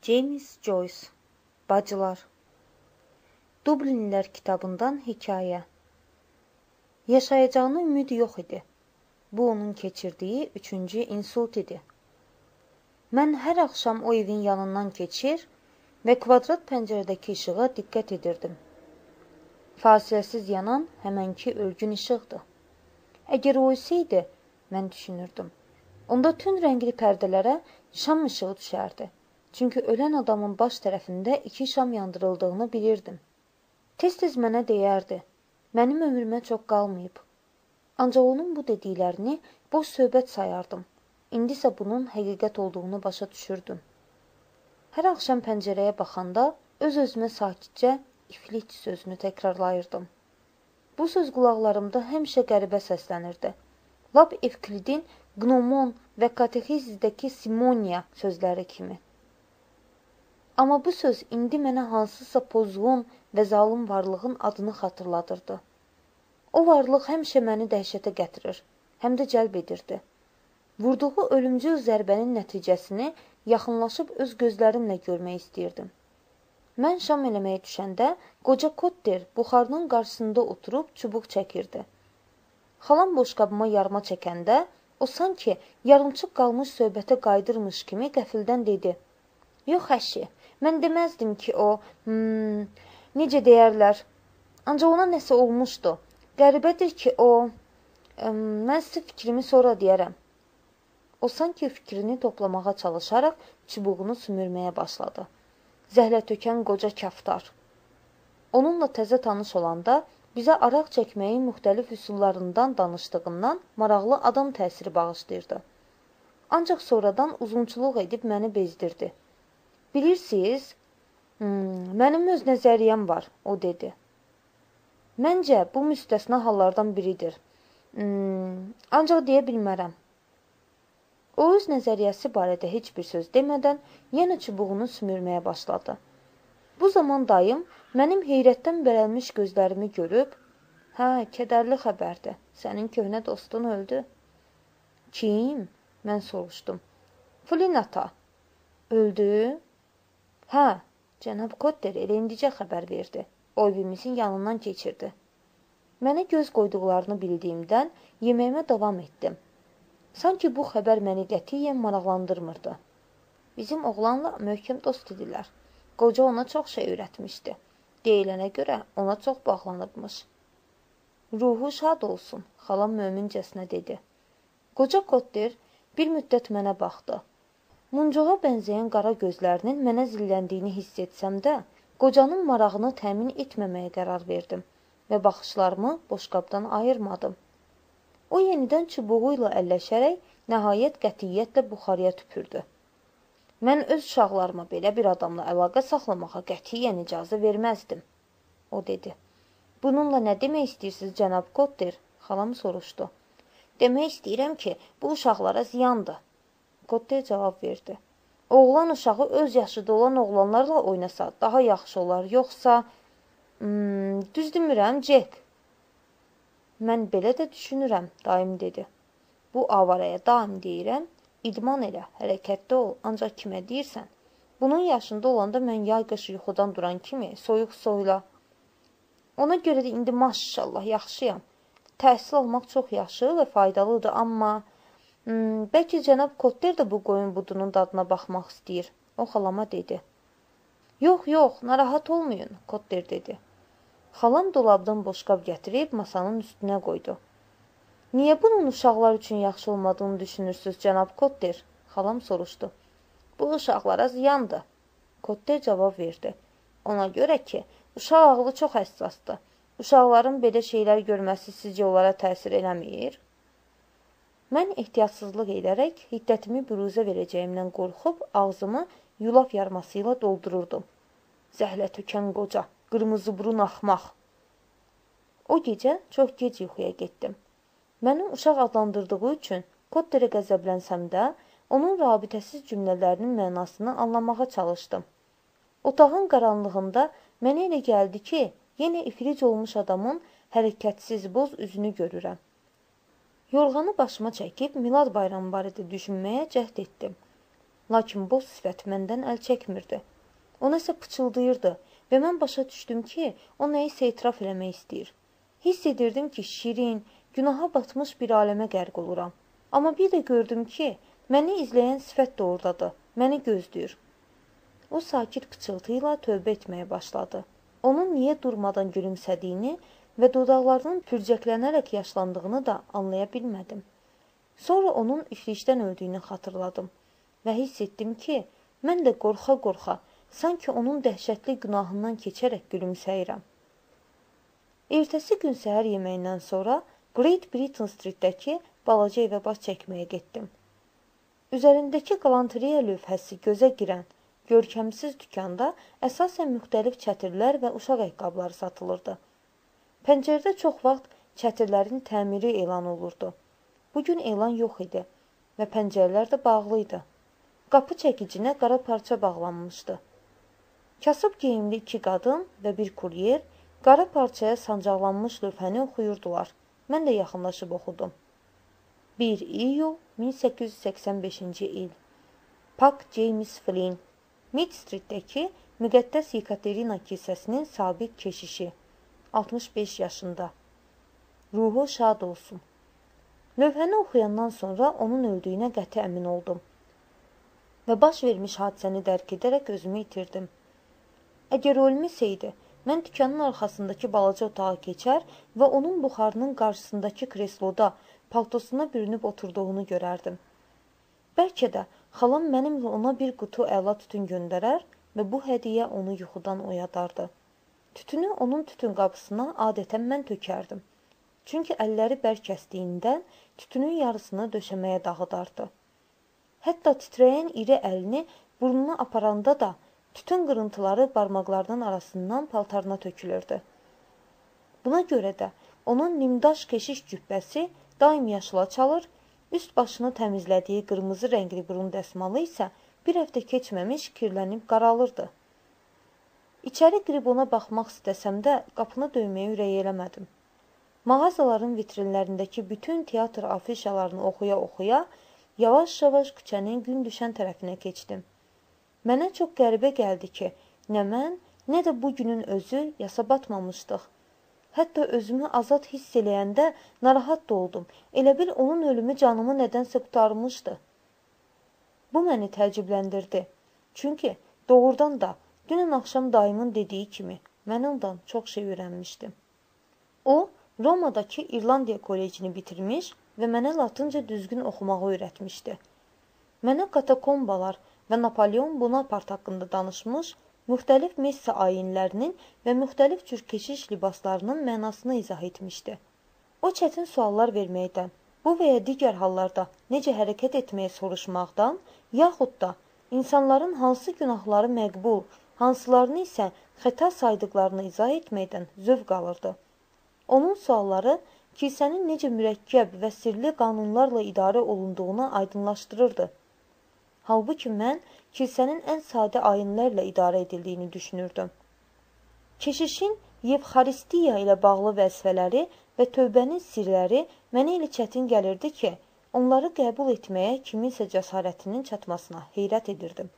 James Joyce, Bacılar. Dublinlər kitabından hekayə. Yaşayacağına ümid yox idi. Bu, onun keçirdiyi 3-cü insult idi. Mən hər axşam o evin yanından keçir və kvadrat pəncərədəki işığa diqqət edirdim. Fasiləsiz yanan həmənki ölgün işıqdır. Əgər o olsaydı, mən düşünürdüm. Onda tünd rəngli pərdələrə şam işığı düşərdi. Çünki ölən adamın baş tərəfində 2 şam yandırıldığını bilirdim. Tez-tez mənə deyərdi, mənim ömrümə çox qalmayıb. Ancaq onun bu dediklərini boş söhbət sayardım. İndisə bunun həqiqət olduğunu başa düşürdüm. Hər axşam pəncərəyə baxanda öz-özümə sakitcə iflit sözünü təkrarlayırdım. Bu söz qulaqlarımda həmişə qəribə səslənirdi. Lap Evklidin Qnomon və Katexizdəki Simonia sözləri kimi. Amma bu söz indi mənə hansısa pozğun və zalım varlığın adını xatırladırdı. O varlıq həmişə məni dəhşətə gətirir, həm də cəlb edirdi. Vurduğu ölümcül zərbənin nəticəsini yaxınlaşıb öz gözlərimlə görmək istəyirdim. Mən şam eləməyə düşəndə qoca Kotter buxarının qarşısında oturub çubuq çəkirdi. Xalam boşqabıma yarma çəkəndə o sanki yarımçıq qalmış söhbətə qaydırmış kimi qəfildən dedi. Yox əşi, mən deməzdim ki o, necə deyərlər, ancaq ona nəsə olmuşdu. Qəribədir ki o, mən sizə fikrimi sonra deyərəm. O sanki fikrini toplamağa çalışaraq çubuğunu sümürməyə başladı. Zəhlətökən qoca kaftar. Onunla təzə tanış olanda bizə araq çəkməyin müxtəlif üsullarından danışdığından maraqlı adam təsiri bağışlayırdı. Ancaq sonradan uzunçuluq edib məni bezdirdi. Bilirsiniz, mənim öz nəzəriyyəm var, o dedi. Məncə, bu müstəsna hallardan biridir. Ancaq deyə bilmərəm. O öz nəzəriyyəsi barədə heç bir söz demədən yenə çubuğunu sümürməyə başladı. Bu zaman dayım mənim heyrətdən bərəlmiş gözlərimi görüb, hə, kədərli xəbərdir, sənin köhnə dostun öldü. Kim? Mən soruşdum. Flinata. Öldü? Hə, cənab Kotter elə indicə xəbər verdi. O evimizin yanından keçirdi. Mənə göz qoyduqlarını bildiyimdən yeməyimə davam etdim. Sanki bu xəbər məni qətiyyən maraqlandırmırdı. Bizim oğlanla möhkəm dost idilər. Qoca ona çox şey öyrətmişdi. Deyilənə görə ona çox bağlanıbmış. Ruhu şad olsun, xalam mömincəsinə dedi. Qoca Kotter bir müddət mənə baxdı. Muncuğa bənzəyən qara gözlərinin mənə zilləndiyini hiss etsəm də, qocanın marağını təmin etməməyə qərar verdim və baxışlarımı boşqabdan ayırmadım. O yenidən çubuğu ilə əlləşərək nəhayət qətiyyətlə buxarıya tüpürdü. Mən öz uşaqlarıma belə bir adamla əlaqə saxlamağa qətiyyən icazə verməzdim, o dedi. Bununla nə demək istəyirsiniz, cənab Kotter? Xalam soruşdu. Demək istəyirəm ki, bu uşaqlara ziyandır. Kotter cavab verdi. Oğlan uşağı öz yaşıda olan oğlanlarla oynasa daha yaxşı olar, yoxsa... düz demirəm, Jack. Mən belə də düşünürəm, daim dedi. Bu avaraya daim deyirəm, idman elə, hərəkətdə ol, ancaq kimə deyirsən? Bunun yaşında olanda mən yay-qış yuxudan duran kimi soyuq soyla. Ona görə də indi maşallah yaxşıyam. Təhsil almaq çox yaxşı və faydalıdır, amma bəlkə cənab Kotter də bu qoyun budunun dadına baxmaq istəyir, o xalama dedi. Yox, yox, narahat olmayın, Kotter dedi. Xalam dolabdan boşqab gətirib masanın üstünə qoydu. Niyə bunun uşaqlar üçün yaxşı olmadığını düşünürsünüz, cənab Kotter? Xalam soruşdu. Bu uşaqlara ziyandır. Kotter cavab verdi. Ona görə ki, uşaq ağlı çox həssasdır. Uşaqların belə şeylər görməsi sizcə onlara təsir eləmir? Mən ehtiyatsızlıq edərək hiddətimi büruzə verəcəyimdən qorxub ağzımı yulaf yarması ilə doldururdum. Zəhlətökən qoca, qırmızı burun axmaq. O gecə çox gec yuxuya getdim. Mənim uşaq adlandırdığı üçün Kotterə qəzəblənsəm də, onun rabitəsiz cümlələrinin mənasını anlamağa çalışdım. Otağın qaranlığında mənə elə gəldi ki, yenə iflic olmuş adamın hərəkətsiz boz üzünü görürəm. Yorğanı başıma çəkib Milad bayramı barədə düşünməyə cəhd etdim. lakin boz sifət məndən əl çəkmirdi. O nəsə pıçıldayırdı və mən başa düşdüm ki, o nəyisə etiraf eləmək istəyir. Hiss edirdim ki, şirin, günaha batmış bir aləmə qərq oluram. Amma bir də gördüm ki, məni izləyən sifət də oradadır, məni gözləyir. O sakit pıçıltı ilə tövbə etməyə başladı. Onun niyə durmadan gülümsədiyini və dodaqlarının pürcəklənərək yaşlandığını da anlaya bilmədim. Sonra onun iflicdən öldüyünü xatırladım və hiss etdim ki, mən də qorxa-qorxa, sanki onun dəhşətli günahından keçərək gülümsəyirəm. Ertəsi gün səhər yeməyindən sonra Great Britain Streetdəki balaca evə baş çəkməyə getdim. Üzərindəki galanteriya lövhəsi gözə girən, görkəmsiz dükanda əsasən müxtəlif çətirlər və uşaq ayaqqabıları satılırdı. Pəncərədə çox vaxt çətirlərin təmiri elan olurdu. Bugün elan yox idi və pəncərələr də bağlı idi. Qapı çəkicinə qara parça bağlanmışdı. Kasıb geyimli 2 qadın və bir kuryer qara parçaya sancaqlanmış lövhəni oxuyurdular. Mən də yaxınlaşıb oxudum. 1 iyul 1885-ci il. Pak James Flynn, Mid Streetdəki Müqəddəs Yekaterina kilsəsinin sabiq keşişi, 65 yaşında. Ruhu şad olsun. Lövhəni oxuyandan sonra onun öldüyünə qəti əmin oldum və baş vermiş hadisəni dərk edərək özümü itirdim. Əgər ölməsəydi, mən dükanın arxasındakı balaca otağa keçər və onun buxarının qarşısındakı kresloda paltosuna bürünüb oturduğunu görərdim. Bəlkə də xalam mənimlə ona bir qutu əla tütün göndərər və bu hədiyyə onu yuxudan oyadardı. Tütünü onun tütün qapısına adətən mən tökərdim. Çünki əlləri bərk kəsdiyindən tütünün yarısını döşəməyə dağıdardı. Hətta titrəyən iri əlini burnuna aparanda da tütün qırıntıları barmaqlarının arasından paltarına tökülürdü. Buna görə də onun nimdaş keşiş cübbəsi daim yaşıla çalır, üst başını təmizlədiyi qırmızı rəngli burun dəsmalı isə bir həftə keçməmiş kirlənib qaralırdı. İçəri girib ona baxmaq istəsəm də qapını döyməyə ürək eləmədim. Mağazaların vitrinlərindəki bütün teatr afişalarını oxuya-oxuya yavaş-yavaş küçənin gün düşən tərəfinə keçdim. Mənə çox qəribə gəldi ki, nə mən, nə də bu günün özü yasa batmamışdıq. Hətta özümü azad hiss eləyəndə narahat da oldum. Elə bil onun ölümü canımı nədənsə qutarmışdı. Bu məni təəccübləndirdi. Çünki doğrudan da dünən axşam dayımın dediyi kimi mən ondan çox şey öyrənmişdim. O, Romadakı İrlandiya kollecini bitirmiş və mənə latınca düzgün oxumağı öyrətmişdi. Mənə katakombalar və Napoleon Bonaparte haqqında danışmış, müxtəlif messa ayinlərinin və müxtəlif cür keşiş libaslarının mənasını izah etmişdi. O çətin suallar verməkdən, bu və ya digər hallarda necə hərəkət etməyə soruşmaqdan, yaxud da insanların hansı günahları məqbul, hansılarını isə xəta saydıqlarını izah etməkdən zövq alırdı. Onun sualları kilsənin necə mürəkkəb və sirli qanunlarla idarə olunduğunu aydınlaşdırırdı. Halbuki mən kilsənin ən sadə ayinlərlə idarə edildiyini düşünürdüm. Keşişin Yevxaristiya ilə bağlı vəzifələri və tövbənin sirləri mənə elə çətin gəlirdi ki, onları qəbul etməyə kiminsə cəsarətinin çatmasına heyrət edirdim.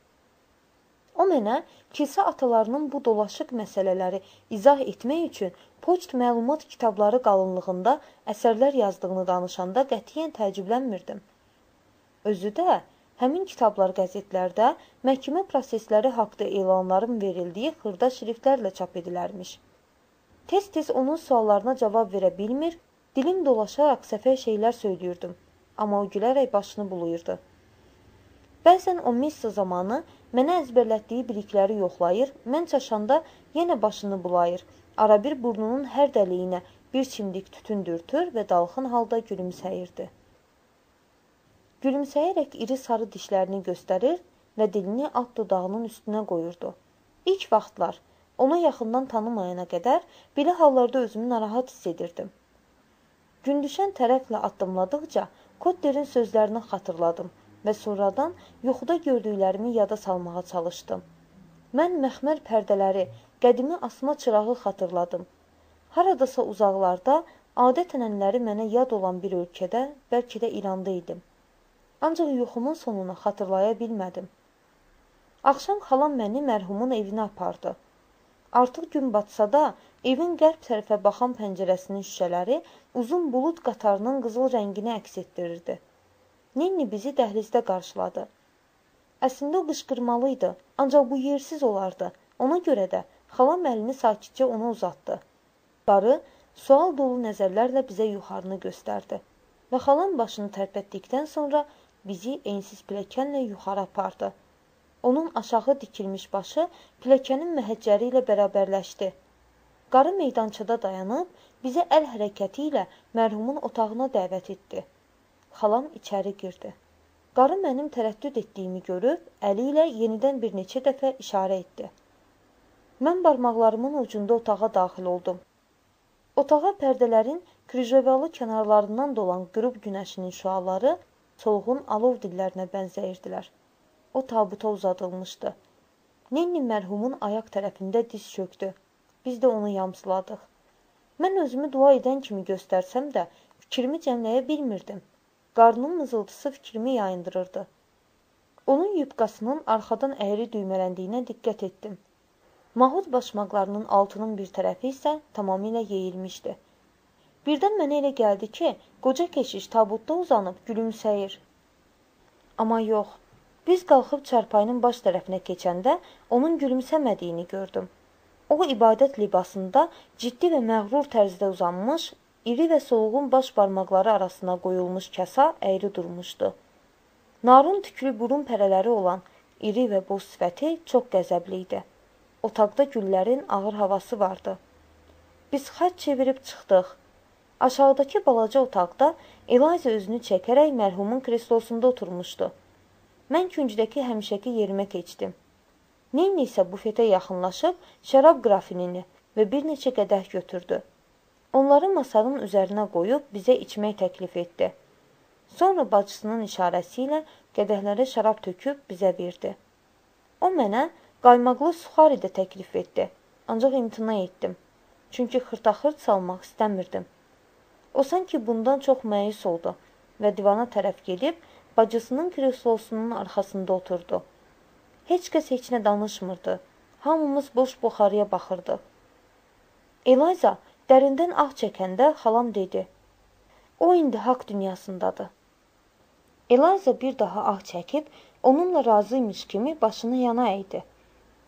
O mənə kilsə atalarının bu dolaşıq məsələləri izah etmək üçün poçt məlumat kitabları qalınlığında əsərlər yazdığını danışanda qətiyyən təəccüblənmirdim. Özü də həmin kitablar qəzetlərdə məhkəmə prosesləri haqda elanların verildiyi xırda şriftlərlə çap edilərmiş. Tez-tez onun suallarına cavab verə bilmir, dilim dolaşaraq səfək şeylər söylüyordum, amma o gülərək başını buluyurdu. Bəzən o missa zamanı mənə əzbərlətdiyi bilikləri yoxlayır, mən çaşanda yenə başını bulayır, arabir burnunun hər dəliyinə bir çimdik tütün dürtür və dalğın halda gülümsəyirdi. Gülümsəyərək iri sarı dişlərini göstərir və dilini alt dodağının üstünə qoyurdu. İlk vaxtlar, onu yaxından tanımayana qədər belə hallarda özümü narahat hiss edirdim. Gündüşən tərəflə addımladıqca Kotlerin sözlərini xatırladım və sonradan yuxuda gördüklərimi yada salmağa çalışdım. Mən məxmər pərdələri, qədimi asma çırağı xatırladım. Haradasa uzaqlarda, adət-ənənələri mənə yad olan bir ölkədə, bəlkə də İranda idim. Ancaq yuxumun sonunu xatırlaya bilmədim. Axşam xalam məni mərhumun evinə apardı. Artıq gün batsa da, evin qərb tərəfə baxan pəncərəsinin şüşələri uzun bulud qatarının qızıl rəngini əks etdirirdi. Ninni bizi dəhlizdə qarşıladı. Əslində o qışqırmalıydı, ancaq bu yersiz olardı. Ona görə də xalam əlini sakitcə ona uzatdı. Qarı sual dolu nəzərlərlə bizə yuxarını göstərdi və xalam başını tərpətdikdən sonra bizi ensiz pilləkənlə yuxarı apardı. Onun aşağı dikilmiş başı pilləkənin məhəccəri ilə bərabərləşdi. Qarı meydançada dayanıb, bizi əl hərəkəti ilə mərhumun otağına dəvət etdi. Xalam içəri girdi. Qarı mənim tərəddüd etdiyimi görüb, əli ilə yenidən bir neçə dəfə işarə etdi. Mən barmaqlarımın ucunda otağa daxil oldum. Otağa pərdələrin krıjovalı kənarlarından dolan qürub günəşinin şüaları solğun alov dillərinə bənzəyirdilər. O tabuta uzadılmışdı. Ninni mərhumun ayaq tərəfində diz çöktü. Biz də onu yamsıladıq. Mən özümü dua edən kimi göstərsəm də, fikrimi cəmləyə bilmirdim. Qarnın mızıltısı fikrimi yayındırırdı. Onun yubqasının arxadan əyri düymələndiyinə diqqət etdim. Mahud başmaqlarının altının bir tərəfi isə tamamilə yeyilmişdi. Birdən mənə elə gəldi ki, qoca keşiş tabutda uzanıb gülümsəyir. Amma yox, biz qalxıb çarpayının baş tərəfinə keçəndə onun gülümsəmədiyini gördüm. O, ibadət libasında ciddi və məğrur tərzdə uzanmış, iri və solğun baş barmaqları arasına qoyulmuş kəsa əyri durmuşdu. Narın tüklü burun pərələri olan iri və boz sifəti çox qəzəbli idi. Otaqda güllərin ağır havası vardı. Biz xətt çevirib çıxdıq. Aşağıdakı balaca otaqda Eliza özünü çəkərək mərhumun kreslosunda oturmuşdu. Mən küncdəki həmişəki yerimə keçdim. Ninni isə bufetə yaxınlaşıb şərab qrafinini və bir neçə qədəh götürdü. Onları masanın üzərinə qoyub bizə içmək təklif etdi. Sonra bacısının işarəsi ilə qədəhlərə şərab töküb bizə verdi. O mənə qaymaqlı suxari də təklif etdi, ancaq imtina etdim. Çünki xırta-xırt salmaq istəmirdim. O sanki bundan çox məyus oldu və divana tərəf gedib bacısının kreslosunun arxasında oturdu. Heç kəs heç nə danışmırdı. Hamımız boş buxarıya baxırdıq. Eliza dərindən ah çəkəndə xalam dedi. O indi haqq dünyasındadır. Eliza bir daha ah çəkib, onunla razıymış kimi başını yana əydi.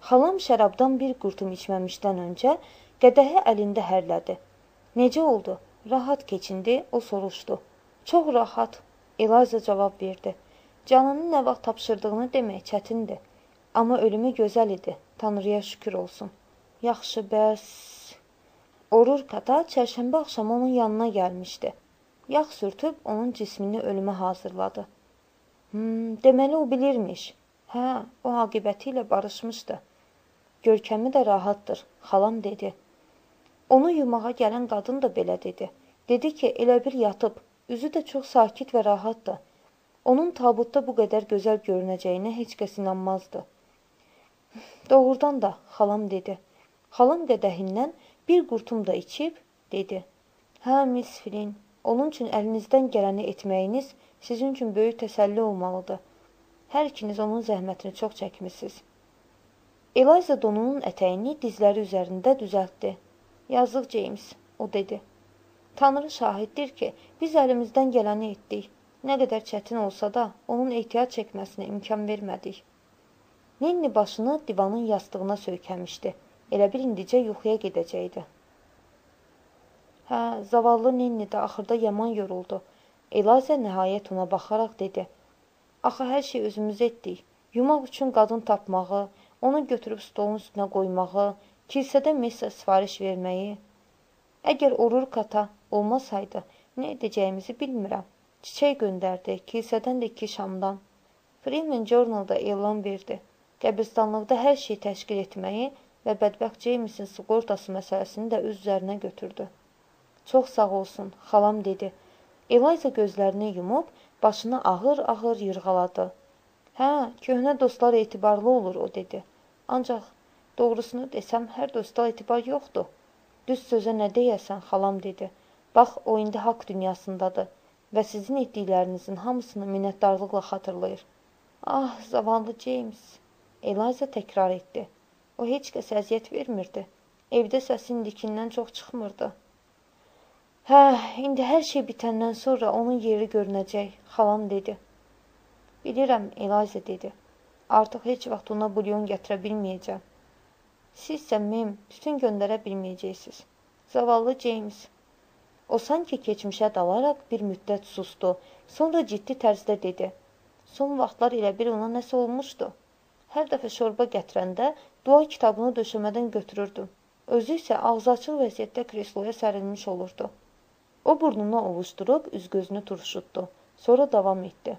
Xalam şərabdan bir qurtum içməmişdən öncə qədəhi əlində hərlədi. Necə oldu? Rahat keçindi, o soruşdu. Çox rahat, Eliza cavab verdi. Canını nə vaxt tapşırdığını demək çətindir. Amma ölümü gözəl idi, Tanrıya şükür olsun. Yaxşı, bəs... Orurkata çərşənbə axşamı onun yanına gəlmişdi. Yağ sürtüb onun cismini ölümə hazırladı. Deməli o bilirmiş. Hə, o aqibəti ilə barışmışdı. Görkəmi də rahatdır, xalam dedi. Onu yumağa gələn qadın da belə dedi. Dedi ki, elə bir yatıb, üzü də çox sakit və rahatdır. Onun tabutda bu qədər gözəl görünəcəyinə heç kəs inanmazdı. Doğrudan da, xalam dedi. Xalam qədəhindən bir qurtum da içib, dedi. Hə, Miss Flynn, onun üçün əlinizdən gələni etməyiniz sizin üçün böyük təsəlli olmalıdır. Hər ikiniz onun zəhmətini çox çəkmişsiniz. Eliza donunun ətəyini dizləri üzərində düzəltdi. Yazıq James, o dedi. Tanrı şahiddir ki, biz əlimizdən gələni etdik. Nə qədər çətin olsa da, onun ehtiyat çəkməsinə imkan vermədik. Ninni başını divanın yastığına söykəmişdi. Elə bir indicə yuxuya gedəcəkdi. Hə, zavallı Ninni də axırda yaman yoruldu. Eliza nəhayət ona baxaraq dedi. Axı hər şey özümüz etdik. Yumaq üçün qadın tapmağı, onu götürüb stolun üstünə qoymağı, kilsədə messa sifariş verməyi. Əgər Orurkata olmasaydı, nə edəcəyimizi bilmirəm. Çiçək göndərdi, kilsədən də 2 şamdan. Freeman Journal'da elan verdi. Qəbristanlıqda hər şeyi təşkil etməyi və bədbəxt Jamesin sığortası məsələsini də öz üzərinə götürdü. Çox sağ olsun, xalam dedi. Eliza gözlərini yumub, başını ağır-ağır yırğaladı. Hə, köhnə dostlar etibarlı olur, o dedi. Ancaq, doğrusunu desəm, hər dosta etibar yoxdur. Düz sözə nə deyəsən, xalam dedi. Bax, o indi haqq dünyasındadır və sizin etdiklərinizin hamısını minnətdarlıqla xatırlayır. Ah, zavallı James. Eliza təkrar etdi. O heç kəs əziyyət vermirdi. Evdə səsin dikindən çox çıxmırdı. Hə, indi hər şey bitəndən sonra onun yeri görünəcək, xalam dedi. Bilirəm, Eliza dedi. Artıq heç vaxt ona bulyon gətirə bilməyəcəm. Siz isə mem, tütün göndərə bilməyəcəksiniz. Zavallı James. O sanki keçmişə dalaraq bir müddət sustu. Sonra ciddi tərzdə dedi. Son vaxtlar elə bir ona nəsə olmuşdu. Hər dəfə şorba gətirəndə dua kitabını döşəmədən götürürdüm. Özü isə ağzı açıq vəziyyətdə kresloya sərilmiş olurdu. O burnunu ovuşdurub üz-gözünü turşutdu. Sonra davam etdi.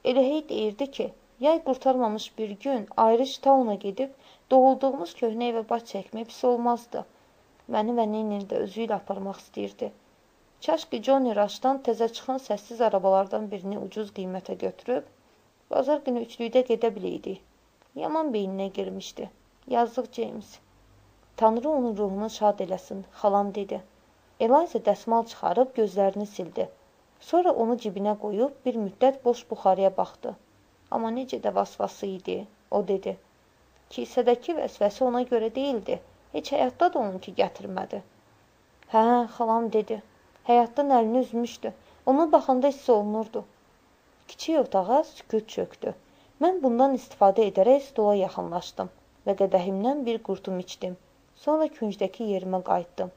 Elə hey deyirdi ki, yay qurtarmamış bir gün Irish Town-a gedib doğulduğumuz köhnə evə baş çəkmək pis olmazdı. Məni və Nini də özü ilə aparmaq istəyirdi. Kaş ki Johnny Rush'dan təzə çıxan səssiz arabalardan birini ucuz qiymətə götürüb, bazar günü üçlükdə gedə biləydik. Yaman beyninə girmişdi. Yazıq James. Tanrı onun ruhunu şad eləsin, xalam dedi. Eliza dəsmal çıxarıb gözlərini sildi. Sonra onu cibinə qoyub bir müddət boş buxarıya baxdı. Amma necə də vasvası idi, o dedi. Kilsədəki vəsvəsi ona görə deyildi. Heç həyatda da onunki gətirmədi. Hə, xalam dedi. Həyatdan əlini üzmüşdü. Ona baxanda hiss olunurdu. Kiçik otağa sükut çöktü. Mən bundan istifadə edərək stola yaxınlaşdım və qədəhimdən bir qurtum içdim. Sonra küncdəki yerimə qayıtdım.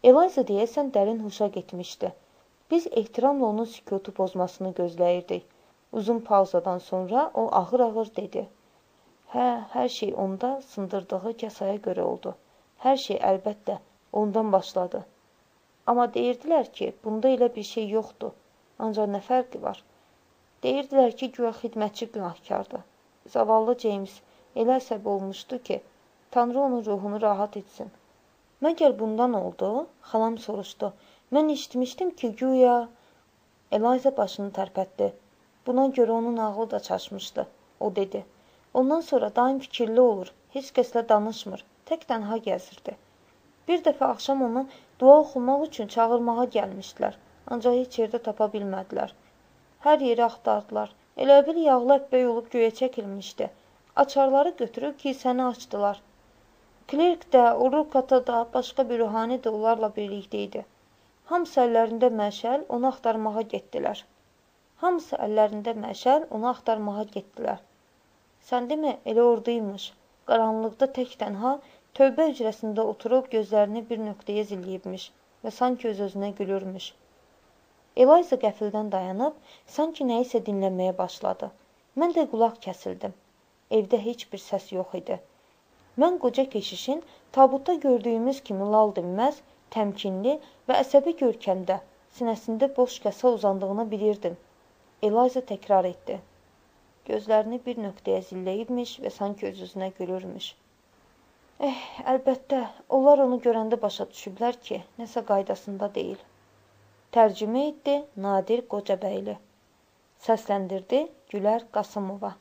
Eliza deyəsən dərin huşa getmişdi. Biz ehtiramla onun sükutu pozmasını gözləyirdik. Uzun pauzadan sonra o ağır-ağır dedi. Hə, hər şey onda sındırdığı kəsaya görə oldu. Hər şey əlbəttə ondan başladı. Amma deyirdilər ki, bunda elə bir şey yoxdur. Ancaq nə fərqi var? Deyirdilər ki, güya xidmətçi günahkardır. Zavallı James elə əsəb olmuşdu ki, Tanrı onun ruhunu rahat etsin. Məgər bundan oldu? Xalam soruşdu. Mən eşitmişdim ki, güya... Eliza başını tərpətdi. Buna görə onun ağlı da çaşmışdı. O dedi. Ondan sonra daim fikirli olur. Heç kəslə danışmır. Tək tənha gəzirdi. Bir dəfə axşam onu dua oxumaq üçün çağırmağa gəlmişdilər. Ancaq heç yerdə tapa bilmədilər. Hər yeri axtardılar. Elə bil yağlı əppək olub göyə çəkilmişdi. Açarları götürüb kilsəni açdılar. Klerk də, Urukata da, başqa bir ruhani də onlarla birlikdə idi. Hamısı əllərində məşəl onu axtarmağa getdilər. Sən demə, elə ordaymış. Qaranlıqda tək tənha tövbə hücrəsində oturub gözlərini bir nöqtəyə zilləyibmiş və sanki öz-özünə gülürmüş. Eliza qəfildən dayanıb, sanki nəyisə dinləməyə başladı. Mən də qulaq kəsildim. Evdə heç bir səs yox idi. Mən qoca keşişin tabutda gördüyümüz kimi lal dinməz, təmkinli və əsəbi görkəmdə, sinəsində boş kəsə uzandığını bilirdim. Eliza təkrar etdi. Gözlərini bir nöqtəyə zilləyibmiş və sanki öz-özünə gülürmüş. Əlbəttə, onlar onu görəndə başa düşüblər ki, nəsə qaydasında deyil. Tərcümə etdi Nadir Qocabəyli. Səsləndirdi Gülər Qasımova.